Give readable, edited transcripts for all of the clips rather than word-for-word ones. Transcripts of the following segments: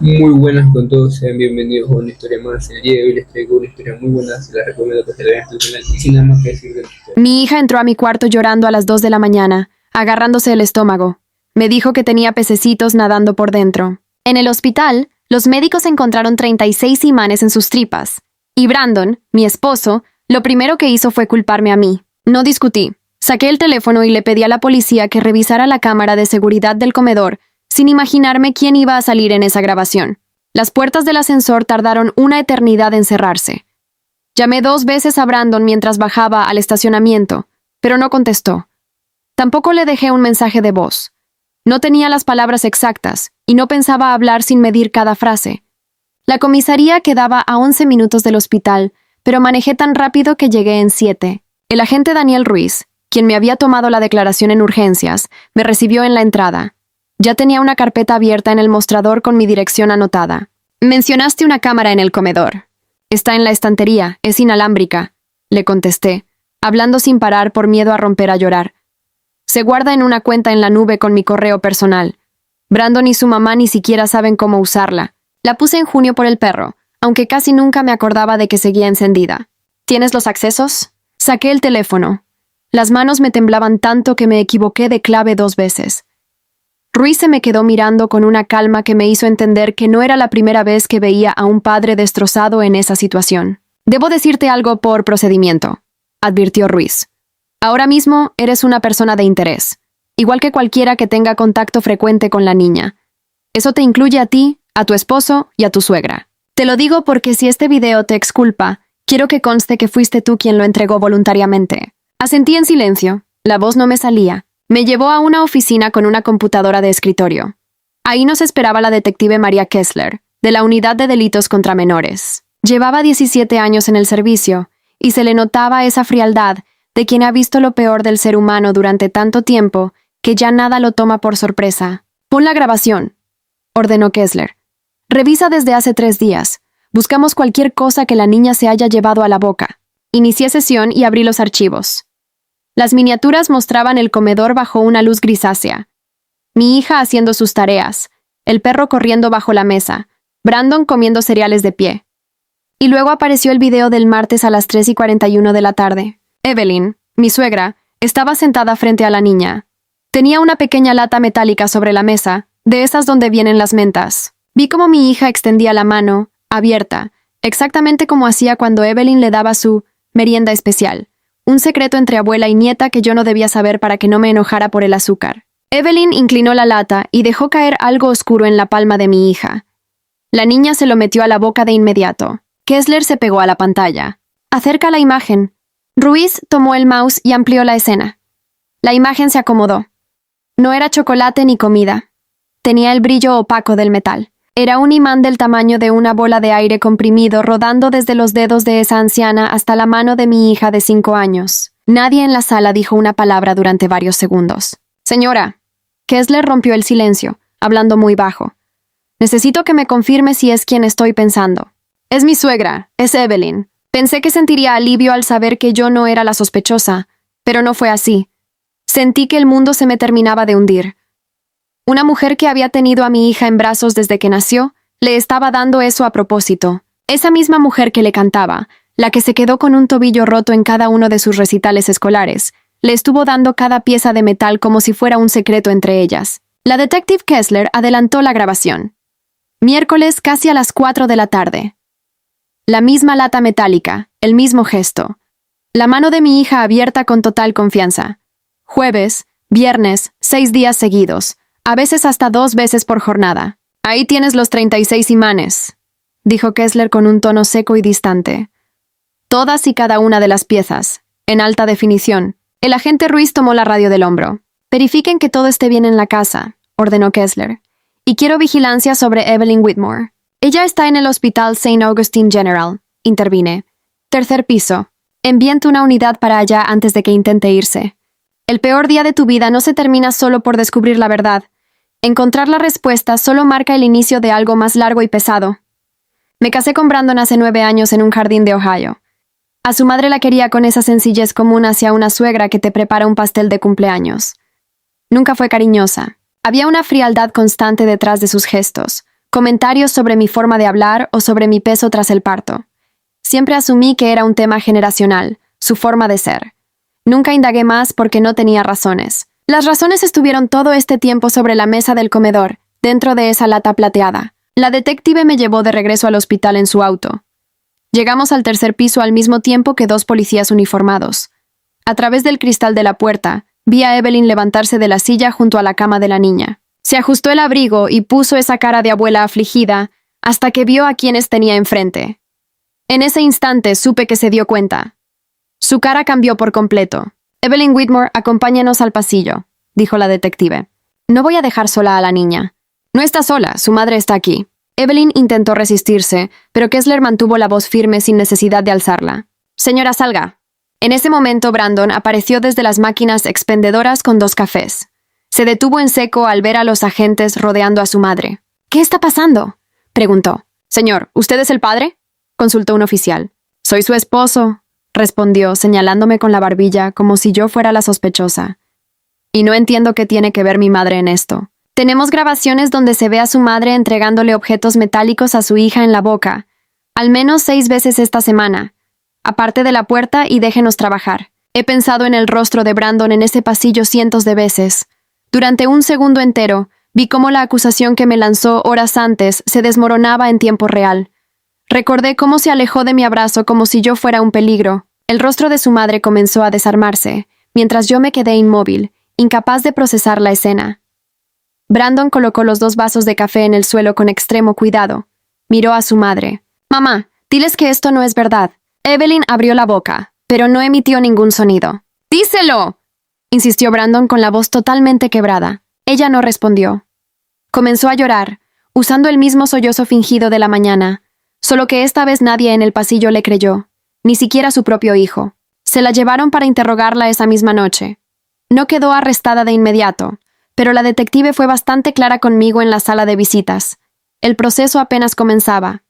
Muy buenas con todos, sean bienvenidos a una historia más. El día de hoy les traigo una historia muy buena, se la recomiendo que se la vean hasta el final y sin nada más que decir de la historia. Mi hija entró a mi cuarto llorando a las 2 de la mañana, agarrándose el estómago. Me dijo que tenía pececitos nadando por dentro. En el hospital, los médicos encontraron 36 imanes en sus tripas. Y Brandon, mi esposo, lo primero que hizo fue culparme a mí. No discutí. Saqué el teléfono y le pedí a la policía que revisara la cámara de seguridad del comedor, sin imaginarme quién iba a salir en esa grabación. Las puertas del ascensor tardaron una eternidad en cerrarse. Llamé 2 veces a Brandon mientras bajaba al estacionamiento, pero no contestó. Tampoco le dejé un mensaje de voz. No tenía las palabras exactas y no pensaba hablar sin medir cada frase. La comisaría quedaba a 11 minutos del hospital, pero manejé tan rápido que llegué en 7. El agente Daniel Ruiz, quien me había tomado la declaración en urgencias, me recibió en la entrada. Ya tenía una carpeta abierta en el mostrador con mi dirección anotada. Mencionaste una cámara en el comedor. Está en la estantería, es inalámbrica, le contesté, hablando sin parar por miedo a romper a llorar. Se guarda en una cuenta en la nube con mi correo personal. Brandon y su mamá ni siquiera saben cómo usarla. La puse en junio por el perro, aunque casi nunca me acordaba de que seguía encendida. ¿Tienes los accesos? Saqué el teléfono. Las manos me temblaban tanto que me equivoqué de clave 2 veces. Ruiz se me quedó mirando con una calma que me hizo entender que no era la primera vez que veía a un padre destrozado en esa situación. Debo decirte algo por procedimiento, advirtió Ruiz. Ahora mismo eres una persona de interés, igual que cualquiera que tenga contacto frecuente con la niña. Eso te incluye a ti, a tu esposo y a tu suegra. Te lo digo porque si este video te exculpa, quiero que conste que fuiste tú quien lo entregó voluntariamente. Asentí en silencio. La voz no me salía. Me llevó a una oficina con una computadora de escritorio. Ahí nos esperaba la detective María Kessler, de la Unidad de Delitos contra Menores. Llevaba 17 años en el servicio, y se le notaba esa frialdad de quien ha visto lo peor del ser humano durante tanto tiempo que ya nada lo toma por sorpresa. Pon la grabación, ordenó Kessler. Revisa desde hace 3 días. Buscamos cualquier cosa que la niña se haya llevado a la boca. Inicié sesión y abrí los archivos. Las miniaturas mostraban el comedor bajo una luz grisácea. Mi hija haciendo sus tareas, el perro corriendo bajo la mesa, Brandon comiendo cereales de pie. Y luego apareció el video del martes a las 3:41 de la tarde. Evelyn, mi suegra, estaba sentada frente a la niña. Tenía una pequeña lata metálica sobre la mesa, de esas donde vienen las mentas. Vi cómo mi hija extendía la mano, abierta, exactamente como hacía cuando Evelyn le daba su merienda especial. Un secreto entre abuela y nieta que yo no debía saber para que no me enojara por el azúcar. Evelyn inclinó la lata y dejó caer algo oscuro en la palma de mi hija. La niña se lo metió a la boca de inmediato. Kessler se pegó a la pantalla. Acerca la imagen. Ruiz tomó el mouse y amplió la escena. La imagen se acomodó. No era chocolate ni comida. Tenía el brillo opaco del metal. Era un imán del tamaño de una bola de aire comprimido rodando desde los dedos de esa anciana hasta la mano de mi hija de 5 años. Nadie en la sala dijo una palabra durante varios segundos. Señora, Kessler rompió el silencio, hablando muy bajo. Necesito que me confirme si es quien estoy pensando. Es mi suegra, es Evelyn. Pensé que sentiría alivio al saber que yo no era la sospechosa, pero no fue así. Sentí que el mundo se me terminaba de hundir. Una mujer que había tenido a mi hija en brazos desde que nació, le estaba dando eso a propósito. Esa misma mujer que le cantaba, la que se quedó con un tobillo roto en cada uno de sus recitales escolares, le estuvo dando cada pieza de metal como si fuera un secreto entre ellas. La detective Kessler adelantó la grabación. Miércoles casi a las 4 de la tarde. La misma lata metálica, el mismo gesto. La mano de mi hija abierta con total confianza. Jueves, viernes, 6 días seguidos. A veces hasta 2 veces por jornada. Ahí tienes los 36 imanes, dijo Kessler con un tono seco y distante. Todas y cada una de las piezas, en alta definición. El agente Ruiz tomó la radio del hombro. Verifiquen que todo esté bien en la casa, ordenó Kessler. Y quiero vigilancia sobre Evelyn Whitmore. Ella está en el hospital St. Augustine General, intervine. 3er piso. Envíen una unidad para allá antes de que intente irse. El peor día de tu vida no se termina solo por descubrir la verdad. Encontrar la respuesta solo marca el inicio de algo más largo y pesado. Me casé con Brandon hace 9 años en un jardín de Ohio. A su madre la quería con esa sencillez común hacia una suegra que te prepara un pastel de cumpleaños. Nunca fue cariñosa. Había una frialdad constante detrás de sus gestos, comentarios sobre mi forma de hablar o sobre mi peso tras el parto. Siempre asumí que era un tema generacional, su forma de ser. Nunca indagué más porque no tenía razones. Las razones estuvieron todo este tiempo sobre la mesa del comedor, dentro de esa lata plateada. La detective me llevó de regreso al hospital en su auto. Llegamos al tercer piso al mismo tiempo que dos policías uniformados. A través del cristal de la puerta, vi a Evelyn levantarse de la silla junto a la cama de la niña. Se ajustó el abrigo y puso esa cara de abuela afligida hasta que vio a quienes tenía enfrente. En ese instante supe que se dio cuenta. Su cara cambió por completo. «Evelyn Whitmore, acompáñanos al pasillo», dijo la detective. «No voy a dejar sola a la niña». «No está sola, su madre está aquí». Evelyn intentó resistirse, pero Kessler mantuvo la voz firme sin necesidad de alzarla. «Señora, salga». En ese momento Brandon apareció desde las máquinas expendedoras con 2 cafés. Se detuvo en seco al ver a los agentes rodeando a su madre. «¿Qué está pasando?», preguntó. «Señor, ¿usted es el padre?», consultó un oficial. «Soy su esposo», respondió, señalándome con la barbilla como si yo fuera la sospechosa. «Y no entiendo qué tiene que ver mi madre en esto». «Tenemos grabaciones donde se ve a su madre entregándole objetos metálicos a su hija en la boca, al menos 6 veces esta semana. Aparte de la puerta y déjenos trabajar. He pensado en el rostro de Brandon en ese pasillo cientos de veces. Durante un segundo entero, vi cómo la acusación que me lanzó horas antes se desmoronaba en tiempo real. Recordé cómo se alejó de mi abrazo como si yo fuera un peligro. El rostro de su madre comenzó a desarmarse, mientras yo me quedé inmóvil, incapaz de procesar la escena. Brandon colocó los 2 vasos de café en el suelo con extremo cuidado. Miró a su madre. «Mamá, diles que esto no es verdad». Evelyn abrió la boca, pero no emitió ningún sonido. «¡Díselo!», insistió Brandon con la voz totalmente quebrada. Ella no respondió. Comenzó a llorar, usando el mismo sollozo fingido de la mañana, solo que esta vez nadie en el pasillo le creyó, ni siquiera su propio hijo. Se la llevaron para interrogarla esa misma noche. No quedó arrestada de inmediato, pero la detective fue bastante clara conmigo en la sala de visitas. El proceso apenas comenzaba.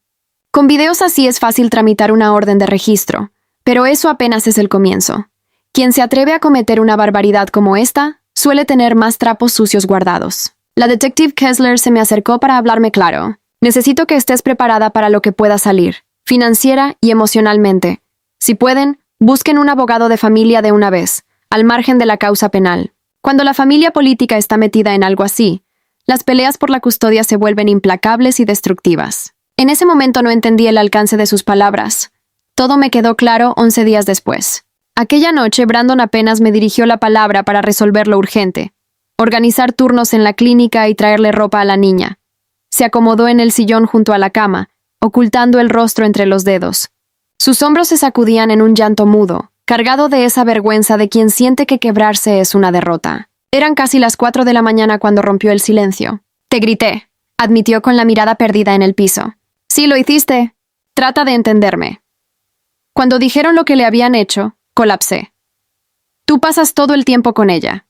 Con videos así es fácil tramitar una orden de registro, pero eso apenas es el comienzo. Quien se atreve a cometer una barbaridad como esta, suele tener más trapos sucios guardados. La detective Kessler se me acercó para hablarme claro. «Necesito que estés preparada para lo que pueda salir, financiera y emocionalmente. Si pueden, busquen un abogado de familia de una vez, al margen de la causa penal. Cuando la familia política está metida en algo así, las peleas por la custodia se vuelven implacables y destructivas». En ese momento no entendí el alcance de sus palabras. Todo me quedó claro 11 días después. Aquella noche Brandon apenas me dirigió la palabra para resolver lo urgente. Organizar turnos en la clínica y traerle ropa a la niña. Se acomodó en el sillón junto a la cama, ocultando el rostro entre los dedos. Sus hombros se sacudían en un llanto mudo, cargado de esa vergüenza de quien siente que quebrarse es una derrota. Eran casi las 4 de la mañana cuando rompió el silencio. «Te grité», admitió con la mirada perdida en el piso. «Sí, lo hiciste. Trata de entenderme». Cuando dijeron lo que le habían hecho, colapsé. «Tú pasas todo el tiempo con ella.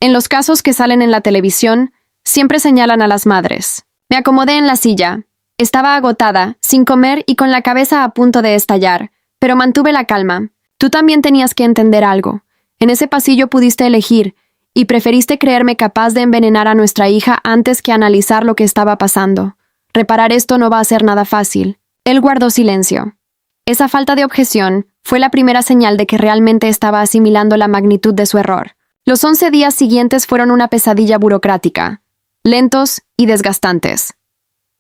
En los casos que salen en la televisión, siempre señalan a las madres. Me acomodé en la silla. Estaba agotada, sin comer y con la cabeza a punto de estallar, pero mantuve la calma. Tú también tenías que entender algo. En ese pasillo pudiste elegir, y preferiste creerme capaz de envenenar a nuestra hija antes que analizar lo que estaba pasando. Reparar esto no va a ser nada fácil». Él guardó silencio. Esa falta de objeción fue la primera señal de que realmente estaba asimilando la magnitud de su error. Los 11 días siguientes fueron una pesadilla burocrática, lentos y desgastantes.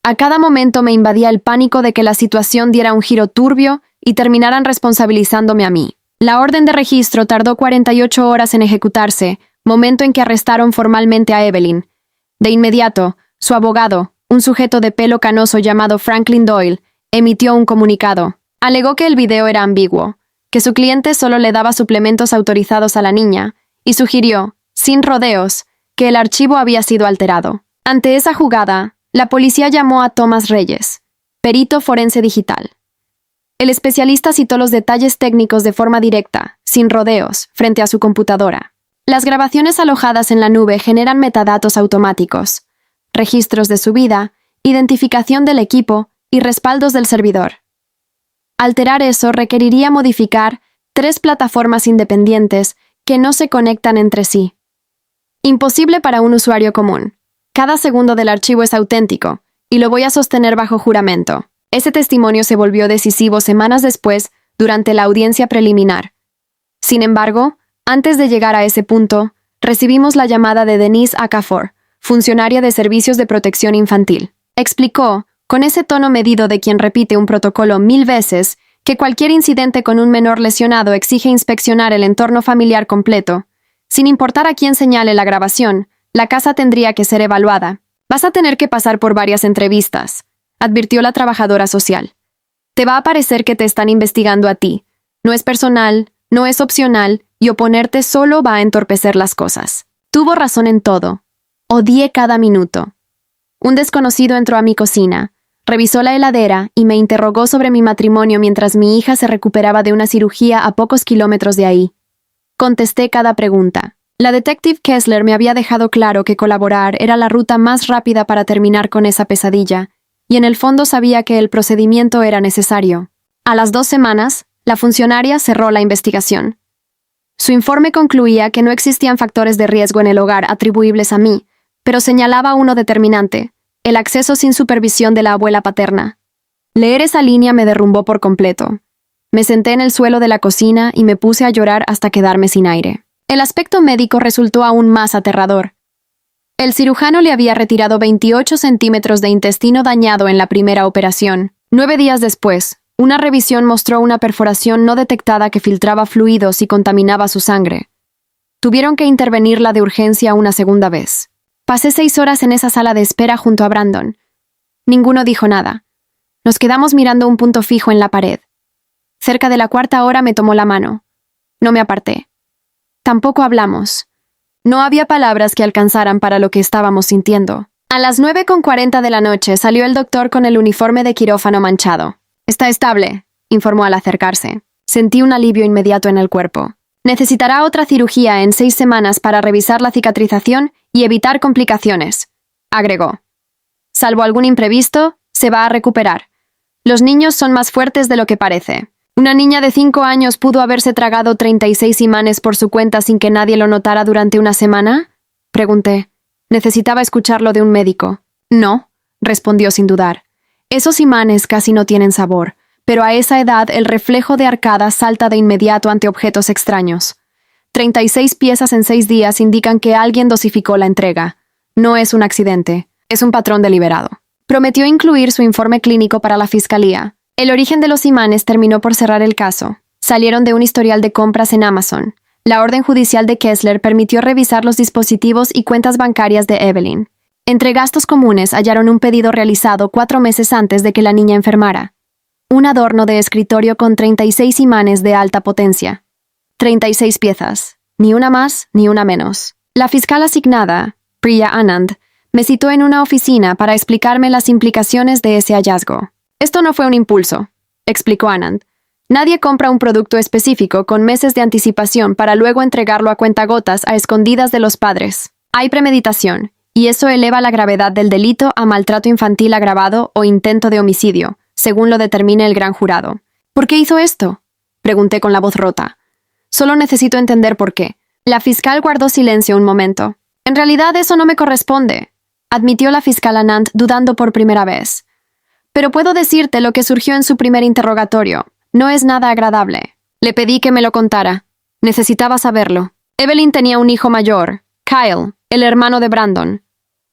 A cada momento me invadía el pánico de que la situación diera un giro turbio y terminaran responsabilizándome a mí. La orden de registro tardó 48 horas en ejecutarse, momento en que arrestaron formalmente a Evelyn. De inmediato, su abogado, un sujeto de pelo canoso llamado Franklin Doyle, emitió un comunicado. Alegó que el video era ambiguo, que su cliente solo le daba suplementos autorizados a la niña, y sugirió, sin rodeos, que el archivo había sido alterado. Ante esa jugada, la policía llamó a Thomas Reyes, perito forense digital. El especialista citó los detalles técnicos de forma directa, sin rodeos, frente a su computadora. Las grabaciones alojadas en la nube generan metadatos automáticos, registros de subida, identificación del equipo y respaldos del servidor. Alterar eso requeriría modificar 3 plataformas independientes que no se conectan entre sí. Imposible para un usuario común. Cada segundo del archivo es auténtico, y lo voy a sostener bajo juramento. Ese testimonio se volvió decisivo semanas después, durante la audiencia preliminar. Sin embargo, antes de llegar a ese punto, recibimos la llamada de Denise Okafor, funcionaria de Servicios de Protección Infantil. Explicó, con ese tono medido de quien repite un protocolo 1000 veces, que cualquier incidente con un menor lesionado exige inspeccionar el entorno familiar completo. Sin importar a quién señale la grabación, la casa tendría que ser evaluada. Vas a tener que pasar por varias entrevistas, advirtió la trabajadora social. Te va a parecer que te están investigando a ti. No es personal, no es opcional, y oponerte solo va a entorpecer las cosas. Tuvo razón en todo. Odié cada minuto. Un desconocido entró a mi cocina, revisó la heladera y me interrogó sobre mi matrimonio mientras mi hija se recuperaba de una cirugía a pocos kilómetros de ahí. Contesté cada pregunta. La detective Kessler me había dejado claro que colaborar era la ruta más rápida para terminar con esa pesadilla, y en el fondo sabía que el procedimiento era necesario. A las 2 semanas, la funcionaria cerró la investigación. Su informe concluía que no existían factores de riesgo en el hogar atribuibles a mí, pero señalaba uno determinante: el acceso sin supervisión de la abuela paterna. Leer esa línea me derrumbó por completo. Me senté en el suelo de la cocina y me puse a llorar hasta quedarme sin aire. El aspecto médico resultó aún más aterrador. El cirujano le había retirado 28 centímetros de intestino dañado en la primera operación. 9 días después, una revisión mostró una perforación no detectada que filtraba fluidos y contaminaba su sangre. Tuvieron que intervenirla de urgencia una segunda vez. Pasé 6 horas en esa sala de espera junto a Brandon. Ninguno dijo nada. Nos quedamos mirando un punto fijo en la pared. Cerca de la 4ª hora me tomó la mano. No me aparté. Tampoco hablamos. No había palabras que alcanzaran para lo que estábamos sintiendo. A las 9:40 de la noche salió el doctor con el uniforme de quirófano manchado. «Está estable», informó al acercarse. Sentí un alivio inmediato en el cuerpo. «Necesitará otra cirugía en 6 semanas para revisar la cicatrización y evitar complicaciones», agregó. «Salvo algún imprevisto, se va a recuperar. Los niños son más fuertes de lo que parece». ¿Una niña de 5 años pudo haberse tragado 36 imanes por su cuenta sin que nadie lo notara durante una semana? Pregunté. Necesitaba escucharlo de un médico. No, respondió sin dudar. Esos imanes casi no tienen sabor, pero a esa edad el reflejo de arcada salta de inmediato ante objetos extraños. 36 piezas en 6 días indican que alguien dosificó la entrega. No es un accidente, es un patrón deliberado. Prometió incluir su informe clínico para la fiscalía. El origen de los imanes terminó por cerrar el caso. Salieron de un historial de compras en Amazon. La orden judicial de Kessler permitió revisar los dispositivos y cuentas bancarias de Evelyn. Entre gastos comunes hallaron un pedido realizado 4 meses antes de que la niña enfermara. Un adorno de escritorio con 36 imanes de alta potencia. 36 piezas. Ni una más, ni una menos. La fiscal asignada, Priya Anand, me citó en una oficina para explicarme las implicaciones de ese hallazgo. «Esto no fue un impulso», explicó Anand. «Nadie compra un producto específico con meses de anticipación para luego entregarlo a cuentagotas a escondidas de los padres. Hay premeditación, y eso eleva la gravedad del delito a maltrato infantil agravado o intento de homicidio, según lo determine el gran jurado». «¿Por qué hizo esto?», pregunté con la voz rota. «Solo necesito entender por qué». La fiscal guardó silencio un momento. «En realidad eso no me corresponde», admitió la fiscal Anand dudando por primera vez. «Pero puedo decirte lo que surgió en su primer interrogatorio. No es nada agradable. Le pedí que me lo contara. Necesitaba saberlo. Evelyn tenía un hijo mayor, Kyle, el hermano de Brandon.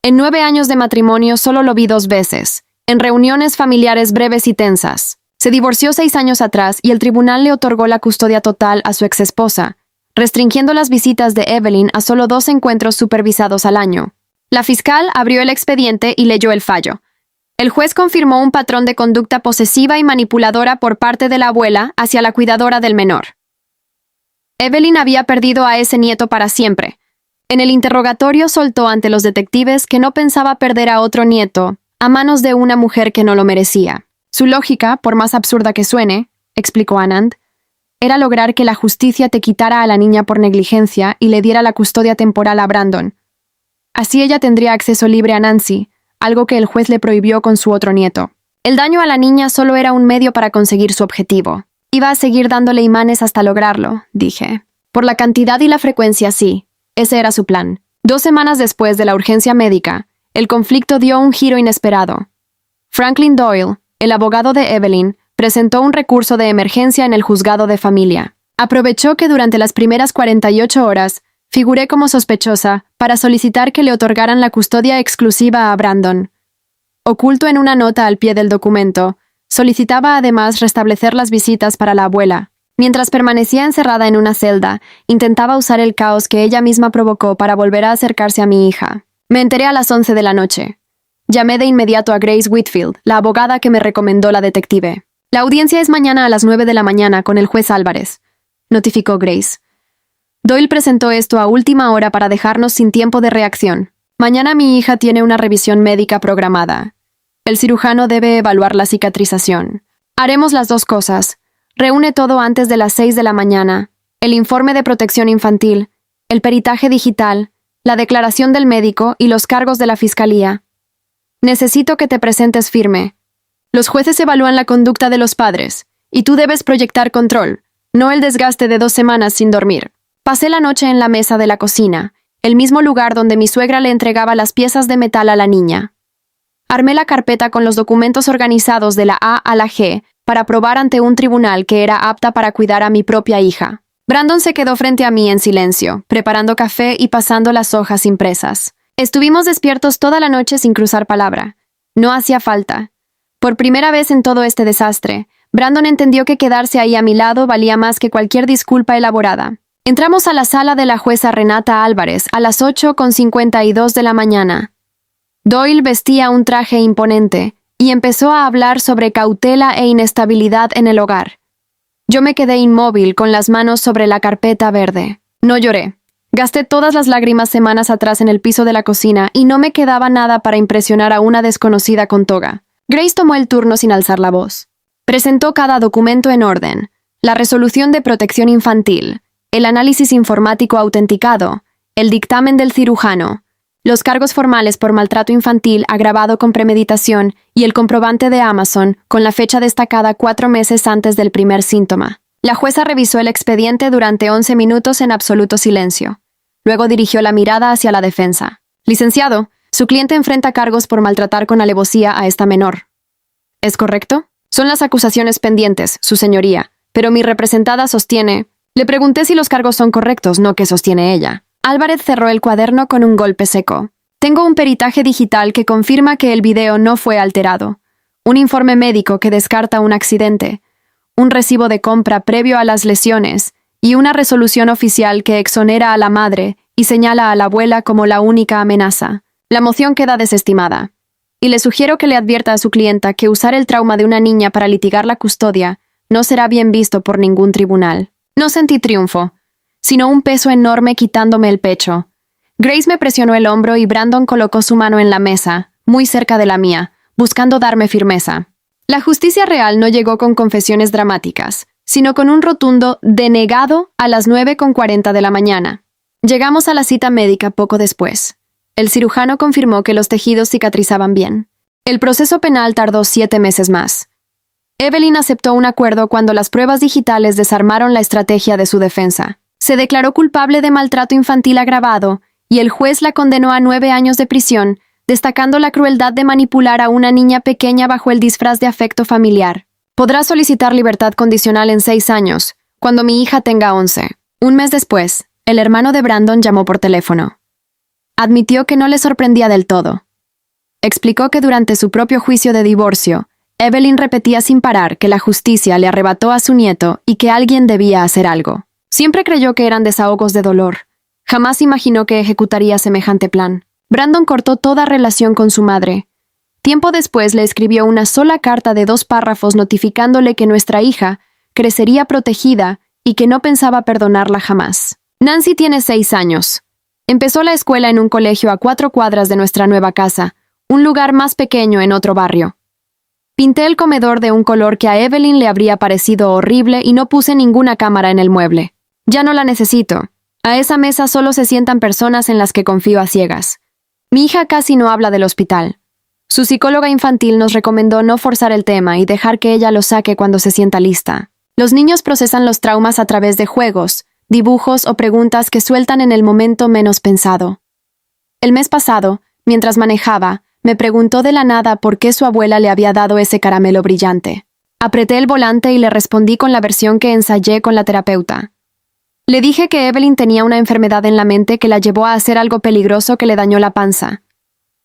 En 9 años de matrimonio solo lo vi 2 veces, en reuniones familiares breves y tensas. Se divorció 6 años atrás y el tribunal le otorgó la custodia total a su exesposa, restringiendo las visitas de Evelyn a solo 2 encuentros supervisados al año. La fiscal abrió el expediente y leyó el fallo. El juez confirmó un patrón de conducta posesiva y manipuladora por parte de la abuela hacia la cuidadora del menor. Evelyn había perdido a ese nieto para siempre. En el interrogatorio soltó ante los detectives que no pensaba perder a otro nieto a manos de una mujer que no lo merecía. Su lógica, por más absurda que suene, explicó Anand, era lograr que la justicia te quitara a la niña por negligencia y le diera la custodia temporal a Brandon. Así ella tendría acceso libre a Nancy, algo que el juez le prohibió con su otro nieto. El daño a la niña solo era un medio para conseguir su objetivo. Iba a seguir dándole imanes hasta lograrlo, dije. Por la cantidad y la frecuencia, sí. Ese era su plan. 2 semanas después de la urgencia médica, el conflicto dio un giro inesperado. Franklin Doyle, el abogado de Evelyn, presentó un recurso de emergencia en el juzgado de familia. Aprovechó que durante las primeras 48 horas figuré como sospechosa para solicitar que le otorgaran la custodia exclusiva a Brandon. Oculto en una nota al pie del documento, solicitaba además restablecer las visitas para la abuela. Mientras permanecía encerrada en una celda, intentaba usar el caos que ella misma provocó para volver a acercarse a mi hija. Me enteré a las 11 de la noche. Llamé de inmediato a Grace Whitfield, la abogada que me recomendó la detective. La audiencia es mañana a las 9 de la mañana con el juez Álvarez, notificó Grace. Doyle presentó esto a última hora para dejarnos sin tiempo de reacción. Mañana mi hija tiene una revisión médica programada. El cirujano debe evaluar la cicatrización. Haremos las dos cosas. Reúne todo antes de las 6 de la mañana. El informe de protección infantil, el peritaje digital, la declaración del médico y los cargos de la fiscalía. Necesito que te presentes firme. Los jueces evalúan la conducta de los padres, y tú debes proyectar control, no el desgaste de 2 semanas sin dormir. Pasé la noche en la mesa de la cocina, el mismo lugar donde mi suegra le entregaba las piezas de metal a la niña. Armé la carpeta con los documentos organizados de la A a la G para probar ante un tribunal que era apta para cuidar a mi propia hija. Brandon se quedó frente a mí en silencio, preparando café y pasando las hojas impresas. Estuvimos despiertos toda la noche sin cruzar palabra. No hacía falta. Por primera vez en todo este desastre, Brandon entendió que quedarse ahí a mi lado valía más que cualquier disculpa elaborada. Entramos a la sala de la jueza Renata Álvarez a las 8:52 de la mañana. Doyle vestía un traje imponente y empezó a hablar sobre cautela e inestabilidad en el hogar. Yo me quedé inmóvil con las manos sobre la carpeta verde. No lloré. Gasté todas las lágrimas semanas atrás en el piso de la cocina y no me quedaba nada para impresionar a una desconocida con toga. Grace tomó el turno sin alzar la voz. Presentó cada documento en orden: la resolución de protección infantil, el análisis informático autenticado, el dictamen del cirujano, los cargos formales por maltrato infantil agravado con premeditación y el comprobante de Amazon con la fecha destacada 4 meses antes del primer síntoma. La jueza revisó el expediente durante 11 minutos en absoluto silencio. Luego dirigió la mirada hacia la defensa. Licenciado, su cliente enfrenta cargos por maltratar con alevosía a esta menor. ¿Es correcto? Son las acusaciones pendientes, su señoría, pero mi representada sostiene... Le pregunté si los cargos son correctos, no qué sostiene ella. Álvarez cerró el cuaderno con un golpe seco. Tengo un peritaje digital que confirma que el video no fue alterado, un informe médico que descarta un accidente, un recibo de compra previo a las lesiones y una resolución oficial que exonera a la madre y señala a la abuela como la única amenaza. La moción queda desestimada. Y le sugiero que le advierta a su clienta que usar el trauma de una niña para litigar la custodia no será bien visto por ningún tribunal. No sentí triunfo, sino un peso enorme quitándome el pecho. Grace me presionó el hombro y Brandon colocó su mano en la mesa, muy cerca de la mía, buscando darme firmeza. La justicia real no llegó con confesiones dramáticas, sino con un rotundo denegado a las 9:40 de la mañana. Llegamos a la cita médica poco después. El cirujano confirmó que los tejidos cicatrizaban bien. El proceso penal tardó 7 meses más. Evelyn aceptó un acuerdo cuando las pruebas digitales desarmaron la estrategia de su defensa. Se declaró culpable de maltrato infantil agravado y el juez la condenó a 9 años de prisión, destacando la crueldad de manipular a una niña pequeña bajo el disfraz de afecto familiar. Podrá solicitar libertad condicional en 6 años, cuando mi hija tenga 11. Un mes después, el hermano de Brandon llamó por teléfono. Admitió que no le sorprendía del todo. Explicó que durante su propio juicio de divorcio, Evelyn repetía sin parar que la justicia le arrebató a su nieto y que alguien debía hacer algo. Siempre creyó que eran desahogos de dolor. Jamás imaginó que ejecutaría semejante plan. Brandon cortó toda relación con su madre. Tiempo después le escribió una sola carta de 2 párrafos notificándole que nuestra hija crecería protegida y que no pensaba perdonarla jamás. Nancy tiene 6 años. Empezó la escuela en un colegio a 4 cuadras de nuestra nueva casa, un lugar más pequeño en otro barrio. Pinté el comedor de un color que a Evelyn le habría parecido horrible y no puse ninguna cámara en el mueble. Ya no la necesito. A esa mesa solo se sientan personas en las que confío a ciegas. Mi hija casi no habla del hospital. Su psicóloga infantil nos recomendó no forzar el tema y dejar que ella lo saque cuando se sienta lista. Los niños procesan los traumas a través de juegos, dibujos o preguntas que sueltan en el momento menos pensado. El mes pasado, mientras manejaba, Me preguntó de la nada por qué su abuela le había dado ese caramelo brillante. Apreté el volante y le respondí con la versión que ensayé con la terapeuta. Le dije que Evelyn tenía una enfermedad en la mente que la llevó a hacer algo peligroso que le dañó la panza.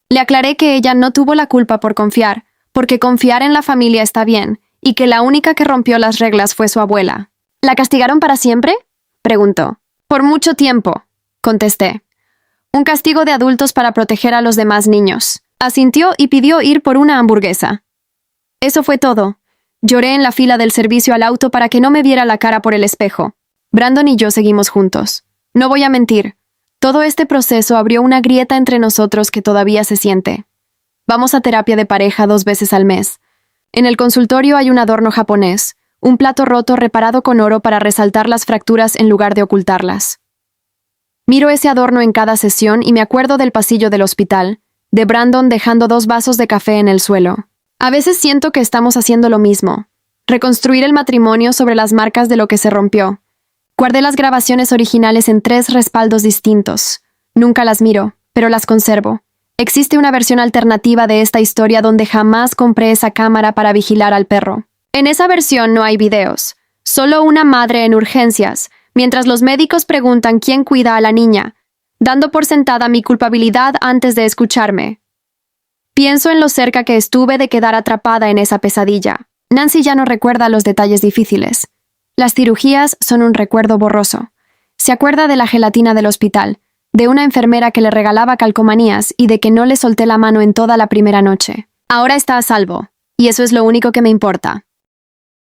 Le aclaré que ella no tuvo la culpa por confiar, porque confiar en la familia está bien, y que la única que rompió las reglas fue su abuela. ¿La castigaron para siempre?, preguntó. Por mucho tiempo, contesté. Un castigo de adultos para proteger a los demás niños. Asintió y pidió ir por una hamburguesa. Eso fue todo. Lloré en la fila del servicio al auto para que no me viera la cara por el espejo. Brandon y yo seguimos juntos. No voy a mentir. Todo este proceso abrió una grieta entre nosotros que todavía se siente. Vamos a terapia de pareja 2 veces al mes. En el consultorio hay un adorno japonés, un plato roto reparado con oro para resaltar las fracturas en lugar de ocultarlas. Miro ese adorno en cada sesión y me acuerdo del pasillo del hospital, de Brandon dejando 2 vasos de café en el suelo. A veces siento que estamos haciendo lo mismo. Reconstruir el matrimonio sobre las marcas de lo que se rompió. Guardé las grabaciones originales en 3 respaldos distintos. Nunca las miro, pero las conservo. Existe una versión alternativa de esta historia donde jamás compré esa cámara para vigilar al perro. En esa versión no hay videos, solo una madre en urgencias, mientras los médicos preguntan quién cuida a la niña, dando por sentada mi culpabilidad antes de escucharme. Pienso en lo cerca que estuve de quedar atrapada en esa pesadilla. Nancy ya no recuerda los detalles difíciles. Las cirugías son un recuerdo borroso. Se acuerda de la gelatina del hospital, de una enfermera que le regalaba calcomanías y de que no le solté la mano en toda la primera noche. Ahora está a salvo, y eso es lo único que me importa.